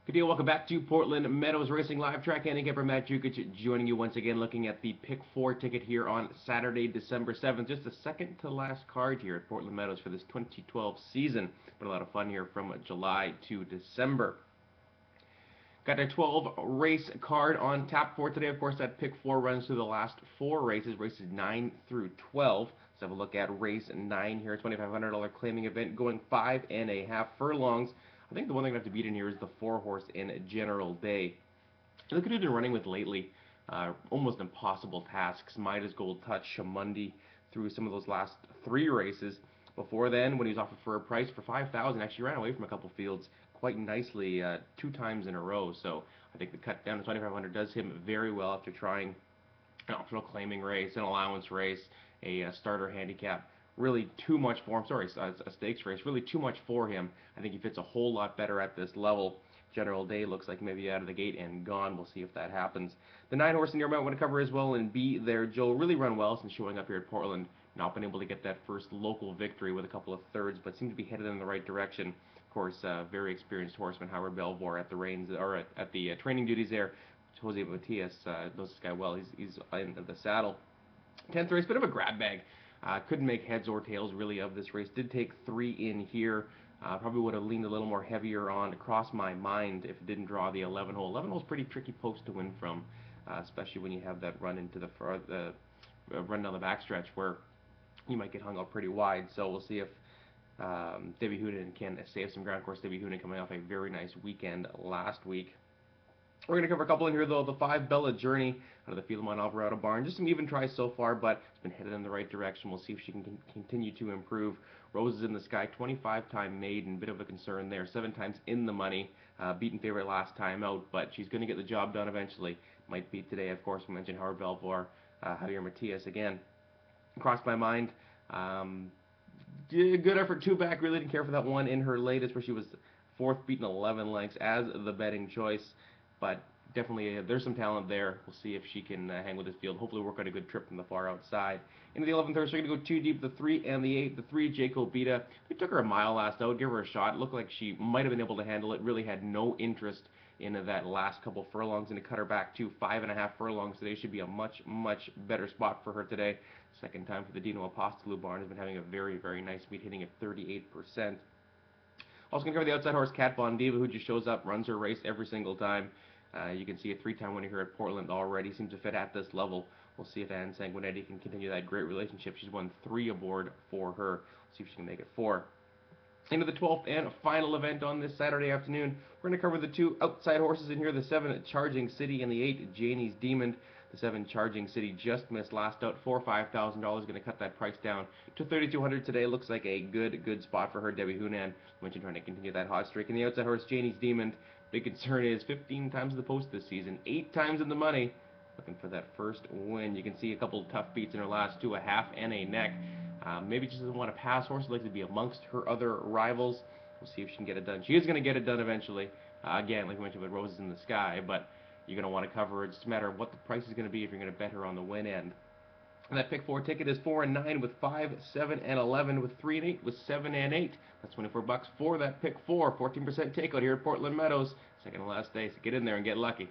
Good deal. Welcome back to Portland Meadows Racing Live Track. December Matt Jukic joining you once again, looking at the Pick 4 ticket here on Saturday, December 7th. Just the second to last card here at Portland Meadows for this 2012 season. Been a lot of fun here from July to December. Got a 12 race card on tap for today. Of course, that Pick 4 runs through the last 4 races, races 9 through 12. Let's have a look at race 9 here, $2,500 claiming event, going 5.5 furlongs. I think the one thing I have to beat in here is the 4-horse in General Day. Look at who been running with lately. Almost impossible tasks. Midas, Gold Touch, Shamundi through some of those last 3 races. Before then, when he was offered for a price for $5,000, actually ran away from a couple fields quite nicely 2 times in a row. So I think the cut down to 2,500 does him very well after trying an optional claiming race, an allowance race, a starter handicap. Really too much for him. Sorry, a stakes race. Really too much for him. I think he fits a whole lot better at this level. General Day looks like maybe out of the gate and gone. We'll see if that happens. The 9-horse in here I might want to cover as well, and be there. Joe really run well since showing up here at Portland. Not been able to get that first local victory with a couple of thirds, but seems to be headed in the right direction. Of course, very experienced horseman Howard Belvoir at the reins, or at the training duties there. Jose Matias knows this guy well. He's in the saddle. 10th race, bit of a grab bag. Couldn't make heads or tails really of this race. Did take 3 in here. Probably would have leaned a little more heavier on Cross My Mind if it didn't draw the 11 hole. 11 hole is pretty tricky post to win from, especially when you have that run into the run down the backstretch where you might get hung up pretty wide. So we'll see if Debbie Hoonan can save some ground. Of course, Debbie Hoonan coming off a very nice weekend last week. We're going to cover a couple in here, though. The 5 Bella Journey out of the Philemon Alvarado barn. Just some even tries so far, but it's been headed in the right direction. We'll see if she can continue to improve. Roses in the Sky, 25-time maiden. Bit of a concern there. 7 times in the money. Beaten favorite last time out, but she's going to get the job done eventually. Might beat today, of course. We mentioned Howard Belvoir, Javier Matias again. Crossed My Mind. Good effort, 2 back. Really didn't care for that one in her latest, where she was 4th, beaten 11 lengths as the betting choice. But definitely there's some talent there. We'll see if she can hang with this field. Hopefully work on a good trip from the far outside. Into the 11th horse, we're going to go 2 deep, the 3 and the 8. The 3, Jacobita. We took her a mile last out, give her a shot. It looked like she might have been able to handle it. Really had no interest in that last couple furlongs, and to cut her back to 5.5 furlongs today should be a much, much better spot for her today. Second time for the Dino Apostolou barn. Has been having a very, very nice meet, hitting at 38%. Also going to cover the outside horse, Cat Von Diva, who just shows up, runs her race every single time. You can see a 3-time winner here at Portland already. Seems to fit at this level. We'll see if Anne Sanguinetti can continue that great relationship. She's won 3 aboard for her. See if she can make it 4. Into the 12th and final event on this Saturday afternoon. We're going to cover the 2 outside horses in here, the 7 Charging City and the 8 Janie's Demon. The 7 Charging City just missed last out for $5,000. Going to cut that price down to $3,200 today. Looks like a good spot for her. Debbie Hoonan mentioned trying to continue that hot streak. And the outside horse, Janie's Demon. Big concern is 15 times in the post this season, 8 times in the money. Looking for that first win. You can see a couple of tough beats in her last 2, a half and a neck. Maybe just doesn't want to pass horse. Likes to be amongst her other rivals. We'll see if she can get it done. She is going to get it done eventually. Again, like we mentioned with Roses in the Sky, but you're going to want to cover it. It's just a matter of what the price is going to be if you're going to bet her on the win end. And that Pick 4 ticket is 4 and 9 with 5, 7 and 11 with 3 and 8 with 7 and 8. That's $24 for that Pick 4. 14% takeout here at Portland Meadows. Second to last day, so get in there and get lucky.